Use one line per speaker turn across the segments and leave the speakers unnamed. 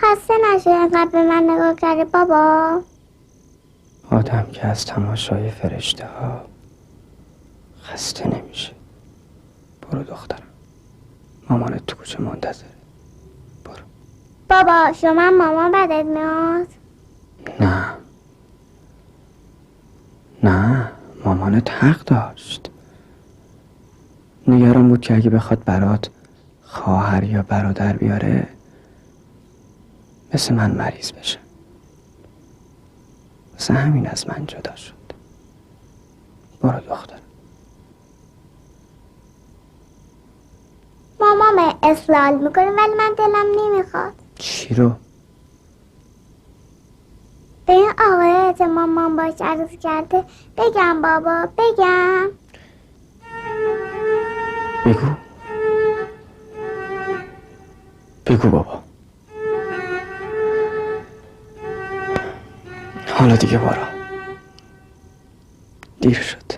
خسته نشی اینقدر به من نگاه کردی بابا؟
آدم که از تماشای فرشته ها خسته نمیشه. برو دخترم، مامانت تو کوچه منتظره. برو.
بابا شما مامان بدت میاد؟
نه مامانت حق داشت. نگران بود که اگه بخواد برات خواهر یا برادر بیاره مثل من مریض بشه. واسه همین از من جدا شد. برو دختر.
مامان اصلال میکنه ولی من دلم نمیخواد.
چی رو؟
به این آقایی که مامان باش عرض کرده بگم بابا بگم.
بگو بابا. حالا دیگه برو، دیر شد.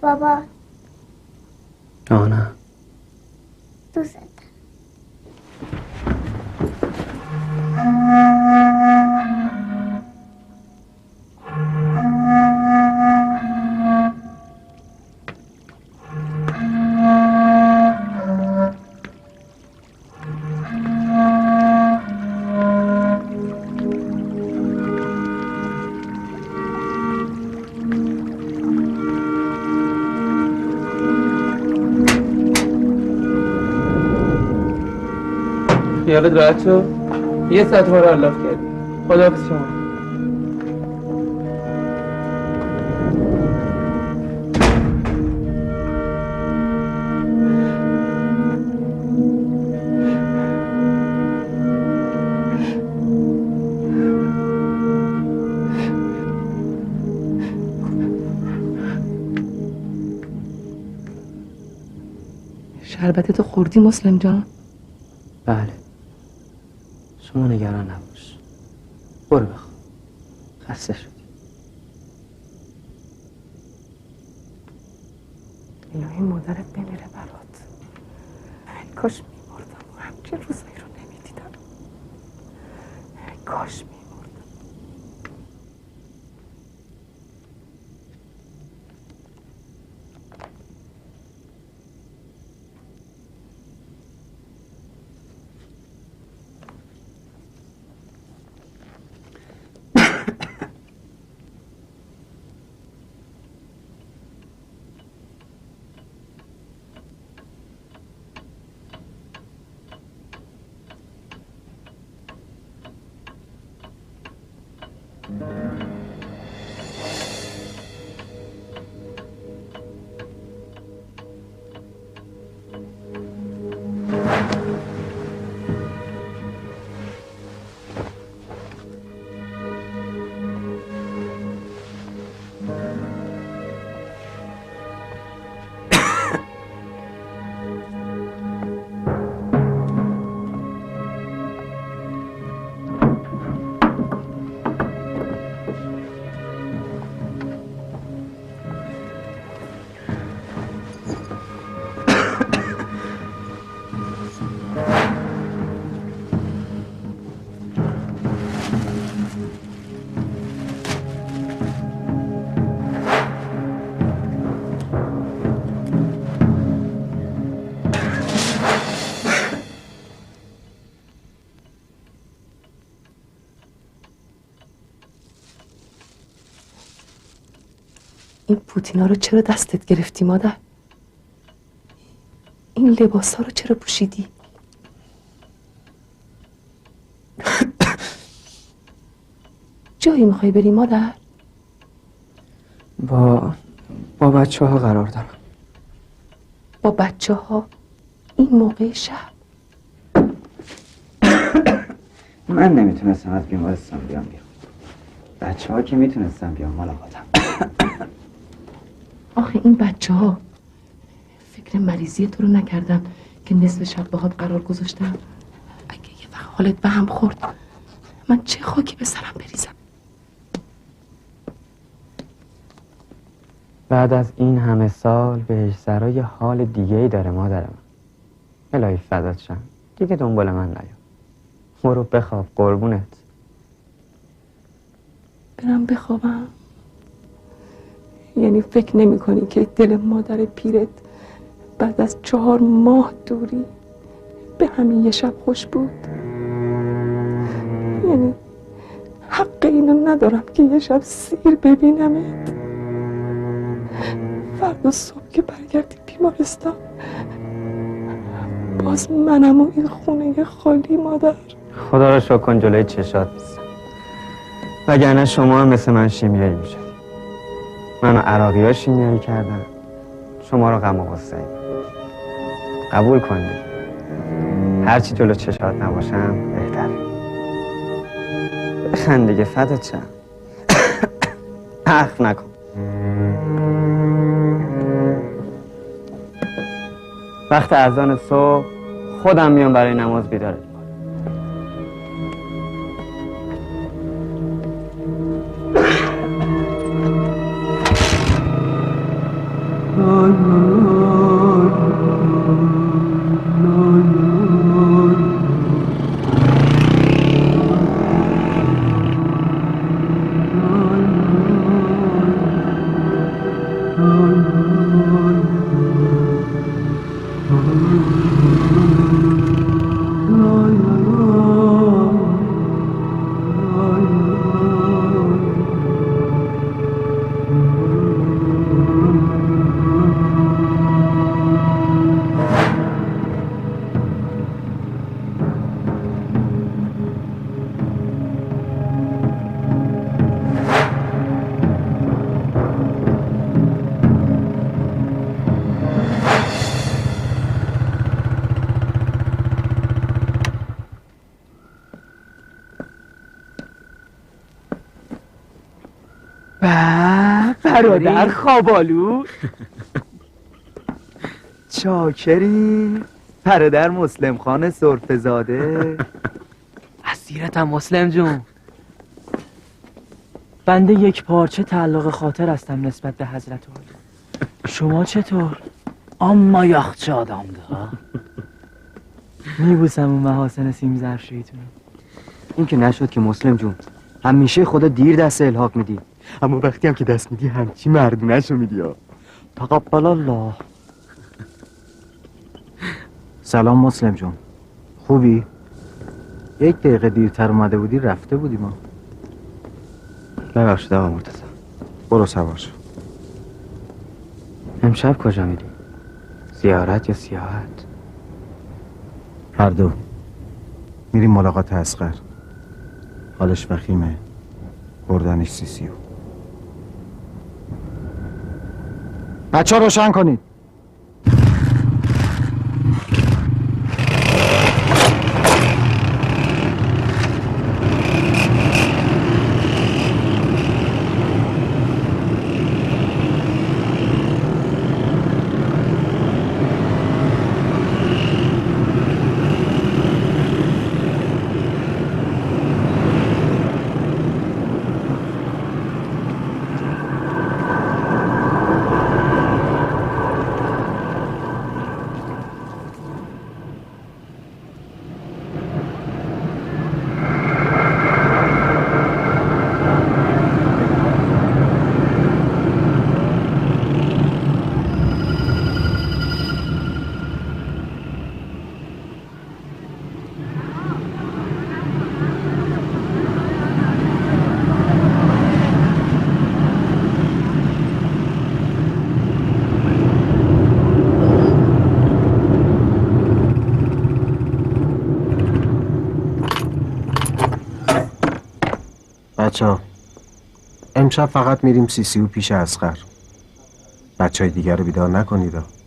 بابا
نه
دوست دارم.
خیالت راحت شد؟ یه ساعت ما رو علاف کردی. خداحافظ شما.
شربتتو خوردی مسلم جان؟
بله، شما نگران نباش. برو بخواب، خسته شدی.
الهی مادرت بمیره برات. ای کاش میمردم و همچین روزایی رو نمیدیدم. ای کاش میمردم. این پوتینا رو چرا دستت گرفتی مادر؟ این لباس ها رو چرا پوشیدی؟ جایی میخوای بری مادر؟
با بچه ها قرار دارم.
با بچه ها؟ این موقع شب؟
من نمیتونستم از بیمارستان بیام بیرون. بچه ها که میتونستم بیام ملاقاتم.
آخه این بچه ها فکر مریضی تو رو نکردن که نصف شب باهات قرار گذاشتم. اگه یه وقت حالت به هم خورد من چه خاکی به سرم بریزم؟
بعد از این همه سال بهشترا یه حال دیگه ای داره مادرم. الهی فدات شم، دیگه دنبال من نیا. برو بخواب قربونت.
برم بخوابم؟ یعنی فکر نمی کنی که دل مادر پیرت بعد از 4 ماه دوری به همین یه شب خوش بود؟ یعنی حق اینو ندارم که یه شب سیر ببینمت؟ فردا صبح که برگردی بیمارستان باز منم و این خونه خالی مادر.
خدا رو شکر کن جلوی چشات نیستم، وگرنه شما هم مثل من شیمیایی میشد. منو عراقی ها شیمیایی کردن، شما رو غم و غصه. قبول کن دیگه، هرچی جلو چشات نباشم بهتره. بخند دیگه فدات شم. اخم نکن. وقت اذان صبح خودم میام برای نماز بیدارت کنم.
برادر خوابالو چاکری برادر مسلم خان سرفه زاده.
اسیرتم مسلم جون. بنده یک پارچه تعلق خاطر هستم نسبت به حضرت عالی. شما چطور؟ اما یاخچه آدم ده میبوسم اون محاسن سیم ظرفشویتون.
این که نشد که مسلم جون، همیشه خدا دیر دست الحاق میدی، اما وقتی هم که دست میدی همچی مردونه‌شو میدی ها. تقبل الله.
سلام مسلم جون، خوبی؟ 1 دقیقه دیرتر اومده بودی رفته بودی ما.
ببخشید آقا مرتضی.
برو سوار شو.
امشب کجا میری؟ زیارت یا سیاحت؟
هر دو. میریم ملاقات اصغر. حالش وخیمه، بردنش CCU. بچه ها روشن کنید. بچه‌ها امشب فقط میریم CCU پیش اصغر. بچهای دیگر رو بیدار نکنید.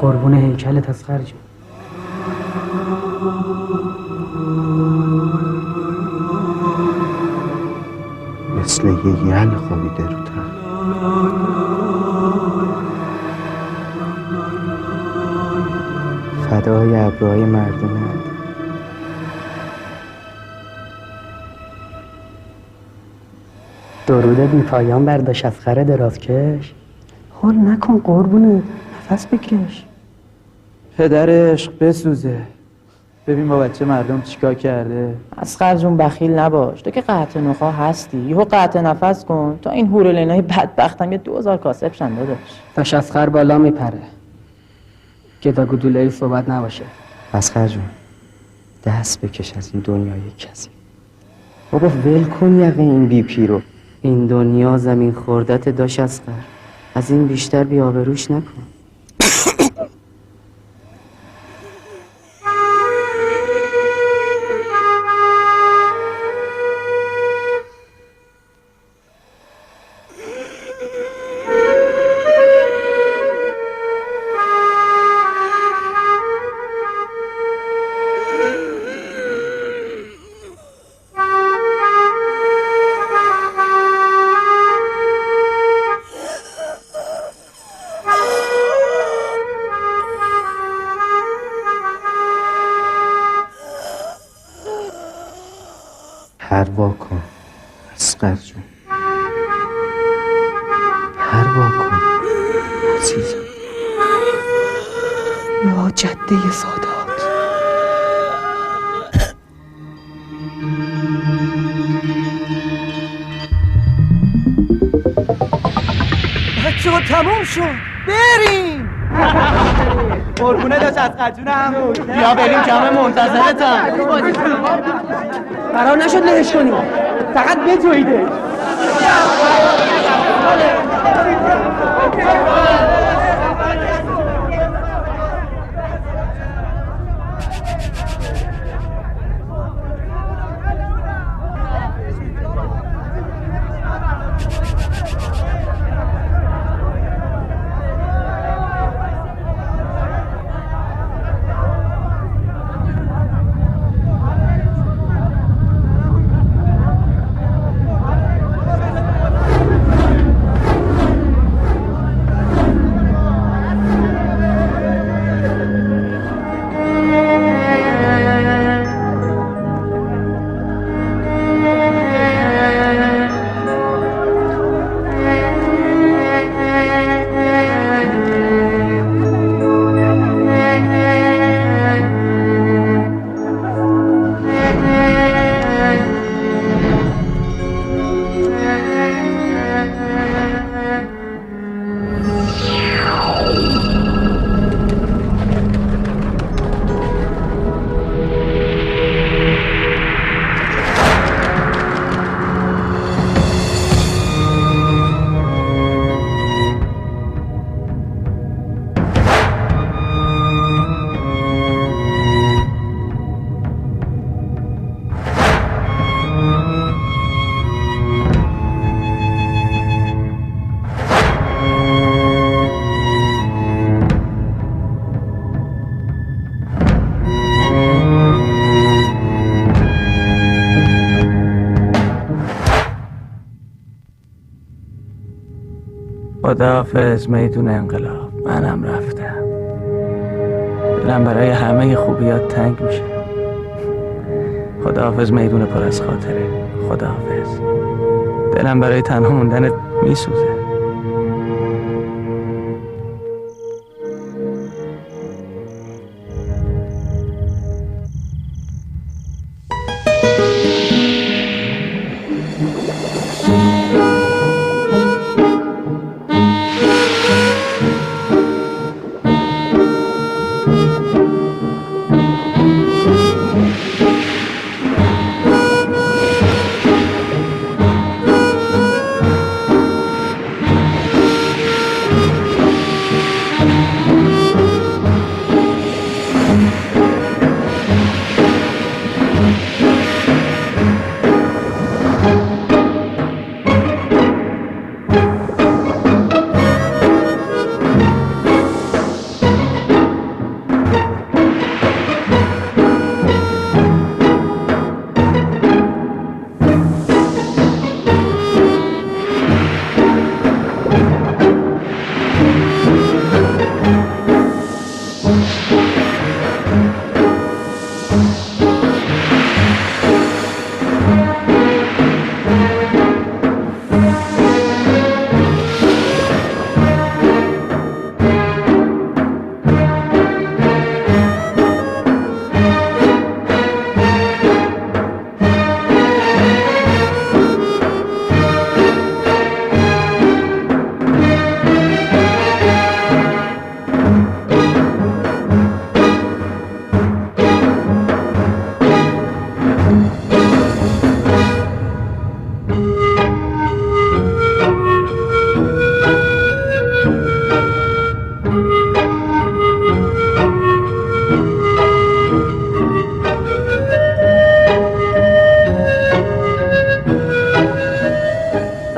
قربون هیکلت اصغر جون.
مثل یه یل خوابیده رو تخت.
فدای ابروهای مردونه.
درود بی پایان برداشت از خر درازکش. حال نکن قربونه، نفس بکش.
پدر عشق بسوزه. ببین با بچه مردم چیکار کرده.
اصغر جون بخیل نباش، تو که قطع نخواه هستی. یهو قطع نفس کن تا این هورولینای بدبختم یه 2000 کاسب شنده داشت.
تاش اصغر بالا میپره. گداگدوله‌ای صحبت نباشه.
اصغر جون دست بکش از این دنیای کسی. بابا ول کن یقه این بی پی رو. این دنیا زمین خوردت داشت اصغر. از این بیشتر بی‌آبروش نکن.
پروا کن اصغر جون، پروا کن عزیزم.
یا جده سادات.
بچه ها تموم شد، بریم.
قربونه داشت از قجونم. یا بریم جمع منتظرتم.
قرار نشد لهش کنیم، فقط بجویده.
خداحافظ میدون انقلاب. منم رفتم. دلم برای همه خوبیات تنگ میشه. خداحافظ میدون پر از خاطره. خداحافظ. دلم برای تنها موندنت میسوزه.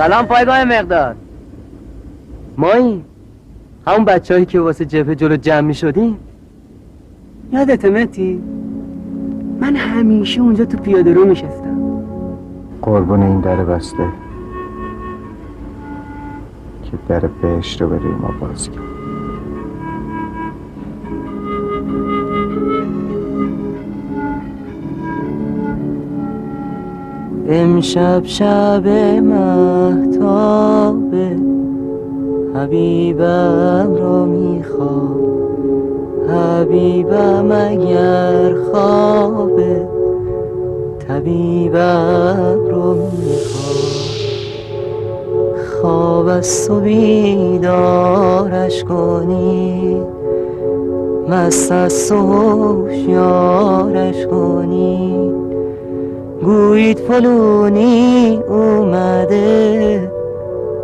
سلام پایگاه مقدار.
ما این همون بچه‌هایی که واسه جبهه جلو جمع می شدیم. یادته متی؟ من همیشه اونجا تو پیاده رو میشستم.
قربون این در بسته که در بهشت رو برای ما باز کرد.
امشب شب مهتابه، حبیبم را میخوام، حبیبم اگر خوابه، طبیبم رو میخوام. خواب از تو بیدارش کنی، مست از تو هوشیارش کنی، گویید فلونی اومده،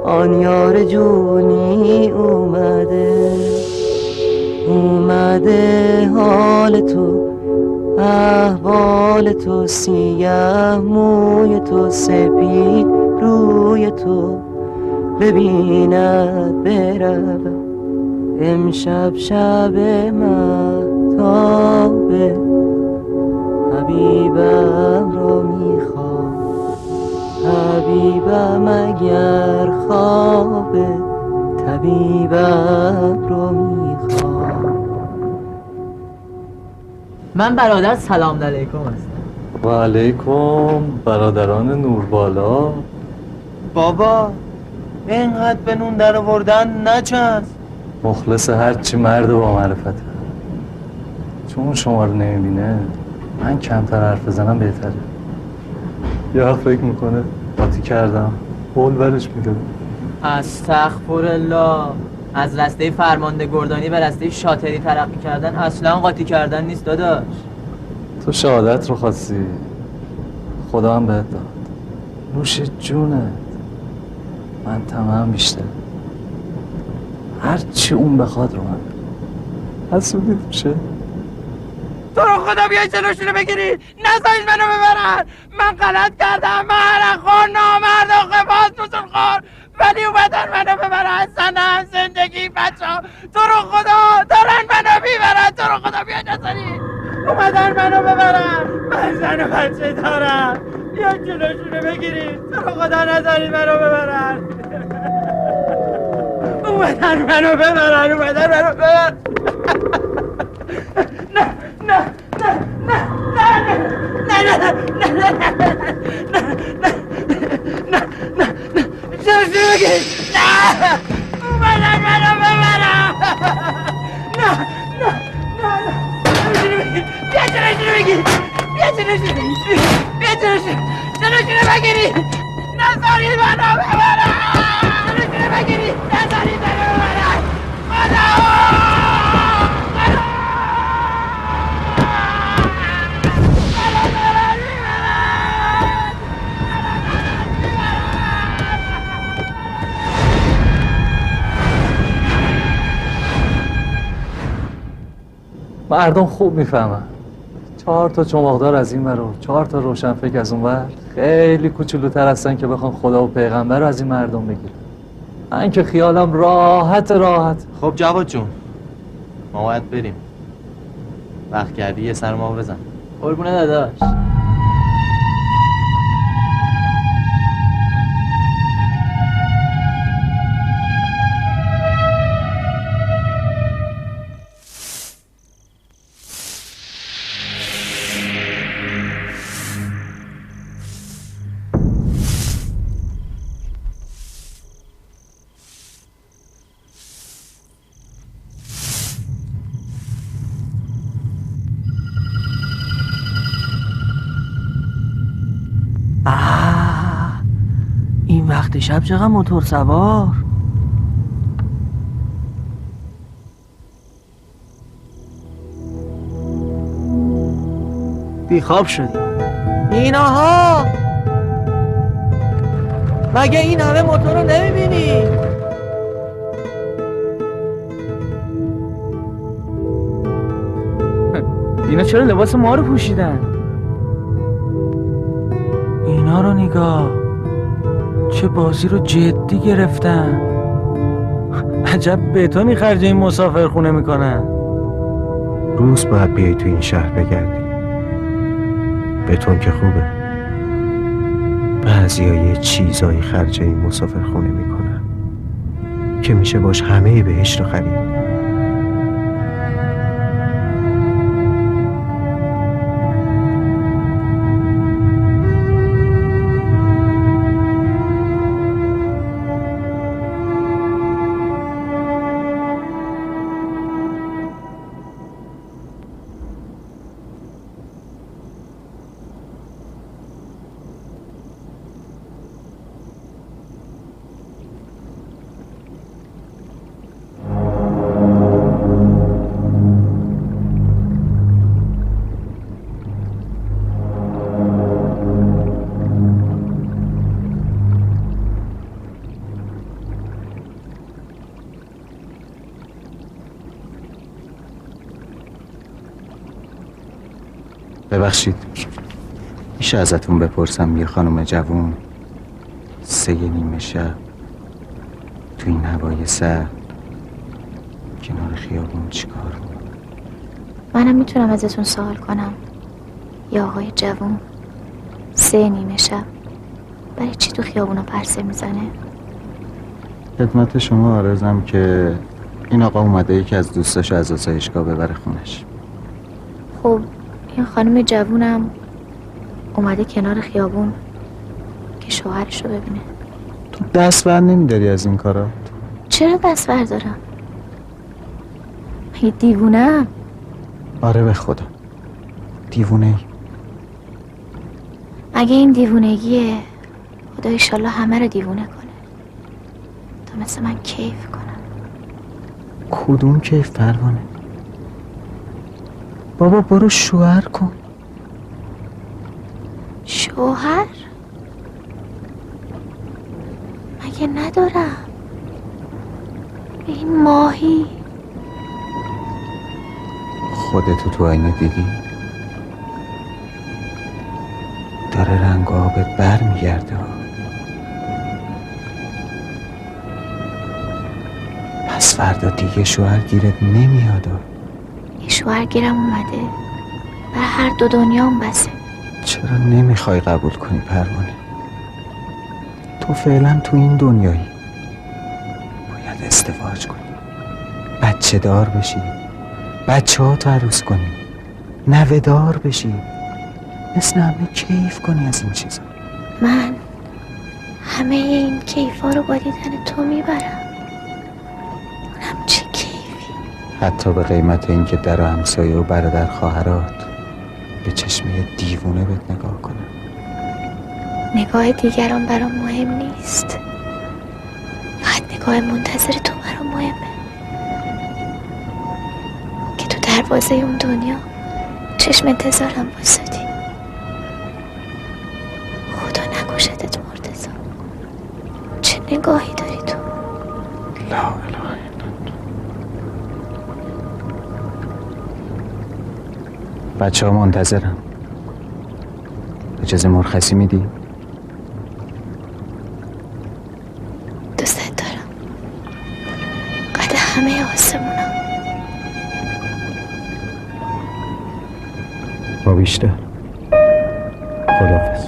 آن یار جونی اومده. اومده حال تو، احوال تو، سیاه موی تو، سپید روی تو، ببیند برود. امشب شب مهتابه، حبیبم رو میخوام، حبیبم اگر خوابه، طبیبم رو میخوام.
من برادر سلام علیکم هستم.
و علیکم برادران نوربالا.
بابا اینقدر به نون در آوردن نچند.
مخلص هرچی مرد با معرفته. چون شما رو نمیبینه من کمتر حرف بزنم بهتره. یه وقت فکر میکنه قاطی کردم قول برش میده.
استغفرالله. از رسته فرمانده گردانی به رسته شاطری ترقی کردن اصلا قاطی کردن نیست داداش.
تو شهادت رو خواستی، خدا هم بهت داد. نوش جونت. من تمام بیشتر هرچی اون بخواد رو من حسودی توشه.
تو رو خدا بیای جلوشونو بگیری، نذارید منو ببرن. من غلط کردم، من عرقخور، نامرد و قباز نوزون خور، ولی اومدن منو ببرن. سنم، زندگی، بچه‌ها، تو رو خدا دارن منو میبرن. تو رو خدا بیای نذارید. اومدن منو ببرن. من زن و بچه دارم، بیای جلوشونو بگیرید. تو رو خدا نذارید منو ببرن. اومدن منو ببرن. اومدن منو ببرن. نه نه نه نه نه نه نه نه نه نه جلوشو بگیرید. نه اومدن منو ببرن. نه نه نه بیا جلوشو بگیرید. بیا جلوشو بگیرید. بیا جلوشو بگیرید. نذارید منو ببرن. جلوشو بگیرید. نذارید منو ببرن. خدا
مردم خوب میفهمن. 4 تا چماقدار از این ور و 4 تا روشنفکر از اون ور خیلی کوچولوتر هستن که بخوان خدا و پیغمبر رو از این مردم بگیرن. من که خیالم راحت.
خب جواد جون، ما باید بریم. وقت کردی یه سر ما بزن.
قربونه داداش.
این وقت شب چقدر موتور سوار. بیخواب شدیم. ایناها مگه این همه موتور رو نمیبینی؟
اینا چرا لباس ما رو پوشیدن؟
اینا رو نگاه، چه بازی رو جدی گرفتن. عجب بتونی خرج این مسافرخونه میکنن.
روز باید بیای تو این شهر بگردی. بتون که خوبه، بعضیا یه چیزایی خرج این مسافرخونه میکنن که میشه باش همه بهشت رو خرید.
ببخشید، میشه ازتون بپرسم یه خانم جوون 3:30 شب تو این هوای سرد کنار خیابون چیکار بود؟
منم میتونم ازتون سوال کنم یا آقای جوون 3:30 شب برای چی تو خیابونا پرسه میزنه؟
خدمت شما عرضم که این آقا اومده یکی از دوستاش از آسایشگاه ببره خونش.
خب این خانم جوونم اومده کنار خیابون که شوهرش رو ببینه.
تو دست بر نمیداری از این کارا؟
چرا دست بردارم؟ مگه دیوونم؟
آره به خدا دیوونه ای.
اگه این دیوونگیه خدا ایشالله همه رو دیوونه کنه تا مثل من کیف کنم.
کدوم کیف پروانه؟ بابا برو شوهر کن.
شوهر؟ مگه ندارم؟ این ماهی
خودتو تو آینه دیدی؟ داره رنگ آبت بر میگرده. پس فردا دیگه شوهر گیرت نمیاد.
یه شوهر گیرم اومده برای هر دو دنیام بسه.
چرا نمیخوای قبول کنی پروانه؟ تو فعلا تو این دنیایی باید ازدواج کنی، بچه دار بشی، بچه ها تو عروس کنی، نوه دار بشی، مثل همه کیف کنی از این چیزا.
من همه این کیفا رو با دیدن تو میبرم. اونم چه کیفی.
حتی به قیمت این که در و همسایه و برادر خواهرات به چشم یه دیوونه بهت نگاه کنم.
نگاه دیگران برام مهم نیست، فقط نگاه منتظر تو برام مهمه که تو دروازه اون دنیا چشم انتظارم بایستادی. خدا نکشتت مرتضی. چه نگاهی داری تو؟
لا اله الا الله. بچه ها منتظرم. اجازه مرخصی میدی؟
دوست دارم قد همه آسمونا.
ما بیشتر. خداحافظ.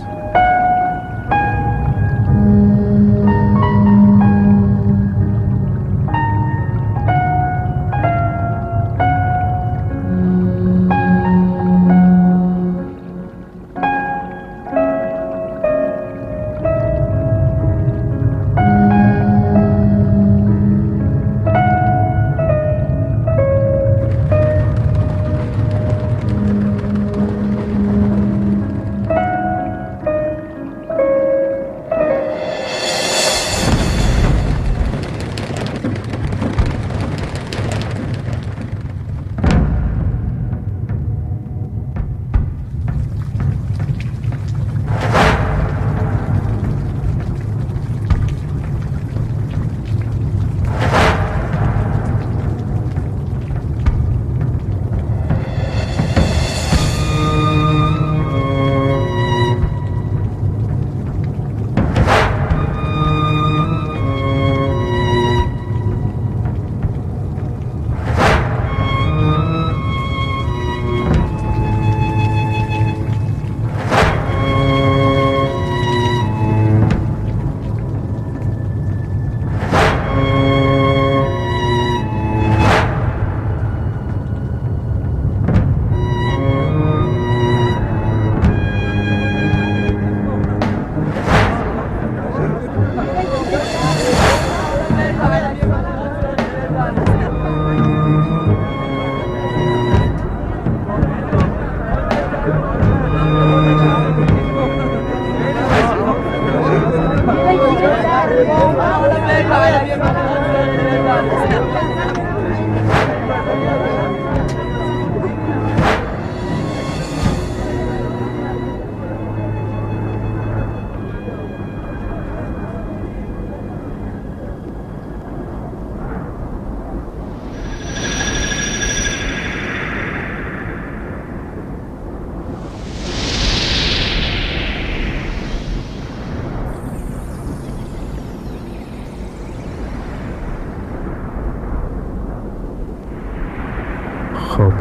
خب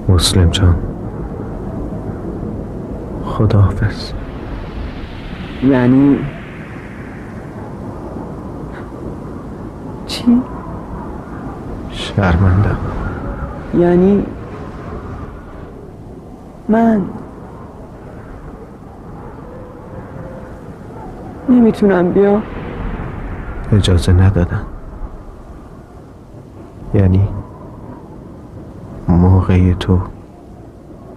مسلم جان، خداحافظ.
یعنی چی؟
شرمندم.
یعنی من نمیتونم بیام؟
اجازه ندادن. یعنی موقع تو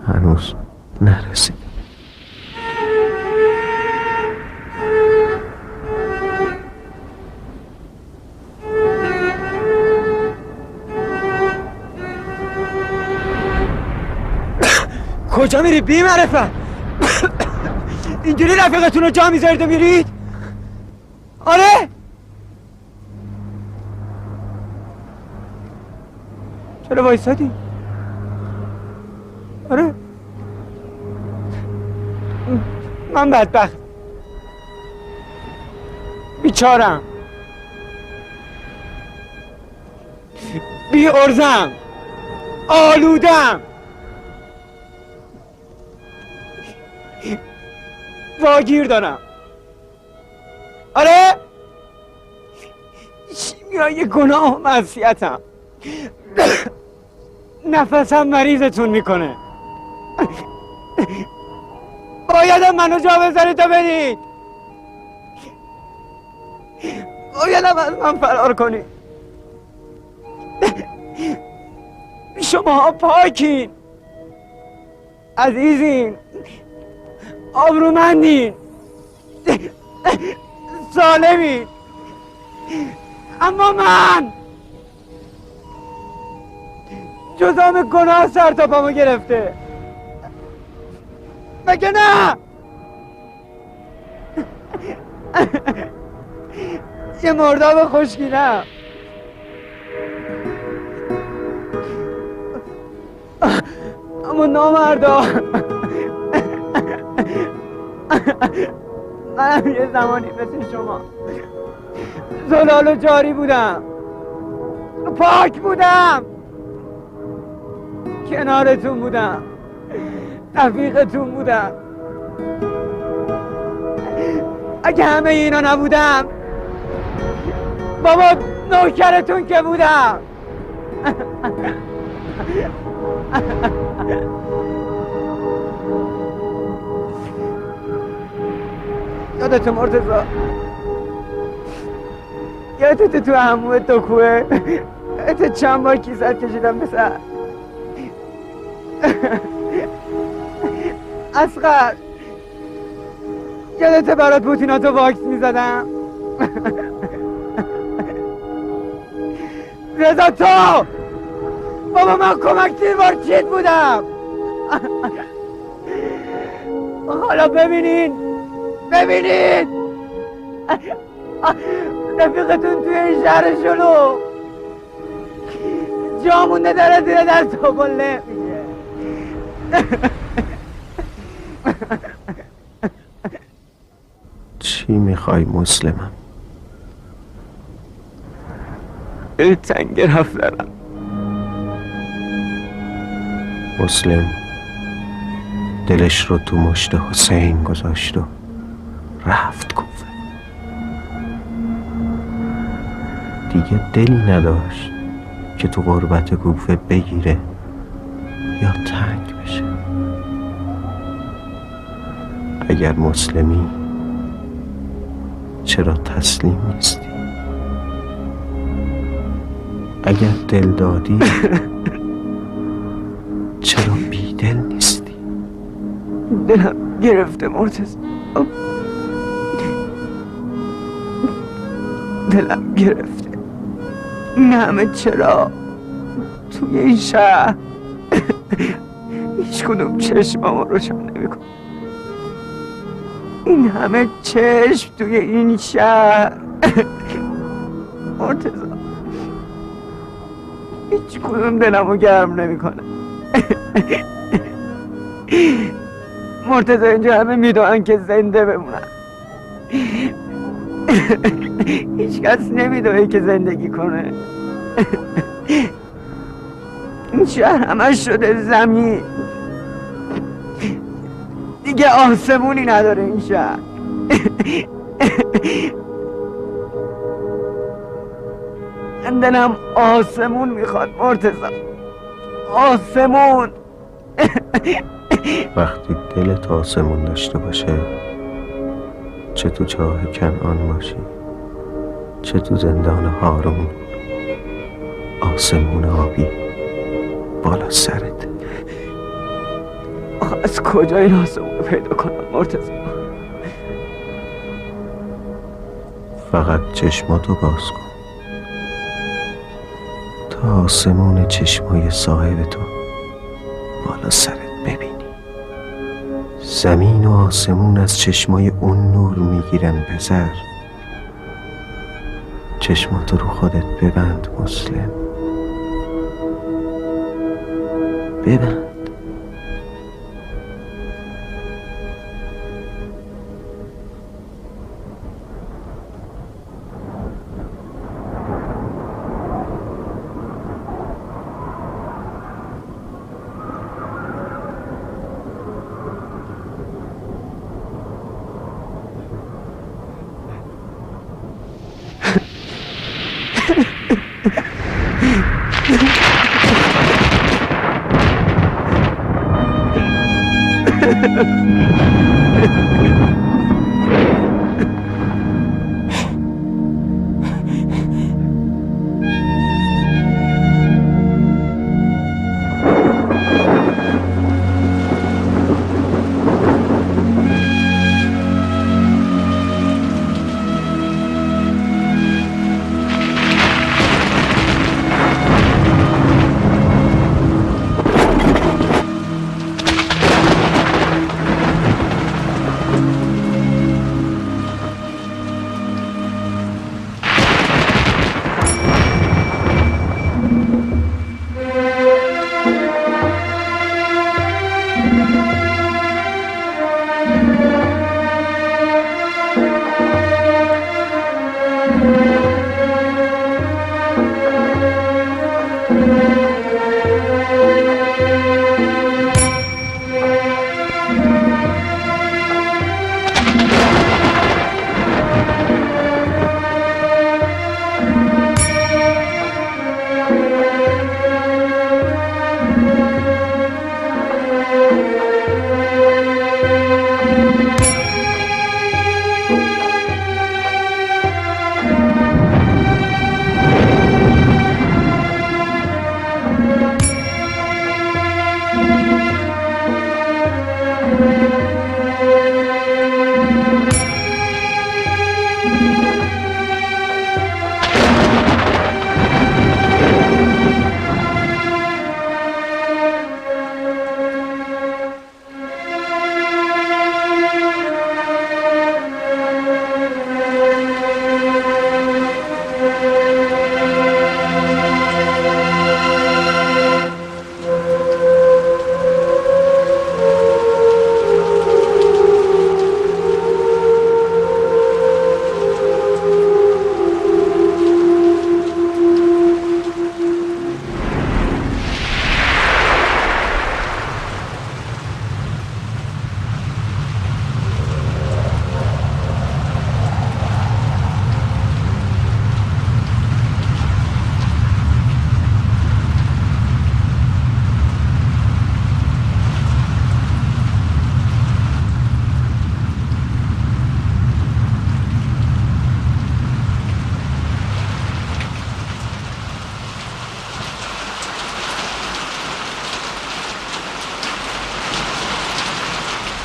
هنوز نرسید.
کجا میری بی معرفت؟ اینجوری رفیقتون رو جا میذارید و میرید؟ آره؟ چرا وایسادی؟ آره؟ من بدبخت بیچارم بی ارزم آلودم واگیر دارم. آره؟ شیمیای گناه و معصیتم نفسم مریضتون میکنه. بایدم منو جا بذارید تا برید. بایدم از من فرار کنید. شما پاکین، عزیزین، آبرومندین، سالمین، اما من جزام گناه سر تا پامو گرفته. مگه نه؟ یه مرداب خوشگیرم. اما نامردا منم یه زمانی مثل شما زلال و جاری بودم، پاک بودم، کنارتون بودم، رفیقتون بودم. اگه همه اینا نبودم بابا نوکرتون که بودم. یادت مرتضی؟ یادت تو همومه تو کوه یادت چند بار کیست کشیدم به سر؟ اصغر یادت برات پوتیناتو واکس میزدم؟ رضا تو بابا من کمک تیروار چیت بودم. حالا ببینین رفیقتون توی این شهر شلو جا مونده داره زیر دست و قله میگه.
چی میخوای مسلمم؟
تنگ رفت دارم.
مسلم دلش رو تو مشت حسین گذاشت و رفت کوفه. دیگه دلی نداشت که تو غربت کوفه بگیره یا تنگ بشه. اگر مسلمی چرا تسلیم نیستی؟ اگر دل دادی چرا بیدل نیستی؟
دلم گرفته مرتضی، دلم گرفته. این همه چرا توی این شهر هیچ کدوم چشمامو روشن نمی‌کنه. این همه چشم توی این شهر مرتضی هیچ کدوم دلمو گرم نمی‌کنه. مرتضی اینجا همه میدونن که زنده بمونم، هیچ کس نمیدونه که زندگی کنه.
این شهر همش شده زمین، دیگه آسمونی نداره این شهر. من دلم آسمون میخواد مرتضی، آسمون.
وقتی دلت آسمون داشته باشه، چه تو چاه کنعان باشی چه تو زندان هارون، آسمون آبی بالا سرت.
آخه از کجا این آسمون رو پیدا کنم مرتضی؟
فقط چشماتو باز کن تا آسمون چشمای صاحب تو بالا سرت ببینی. زمین و آسمون از چشمای اون نور میگیرن پسر. چشماتو رو خودت ببند مسلم، ببند.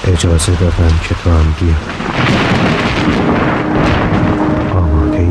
اجازه دادم که تو هم بیا. آماده ای؟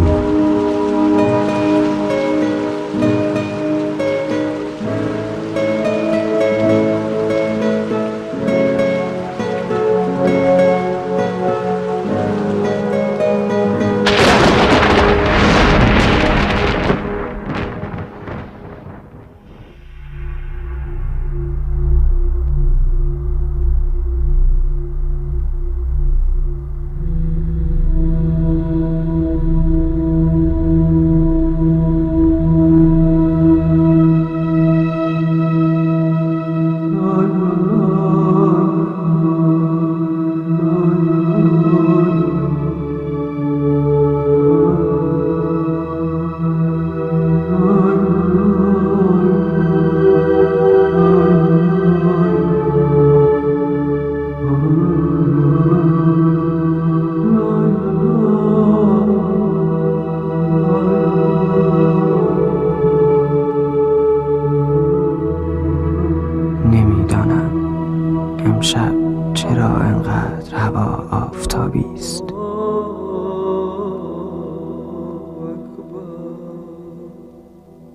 امشب چرا انقدر هوا آفتابی است؟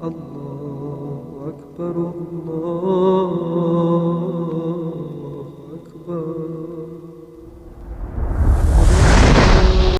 الله أكبر الله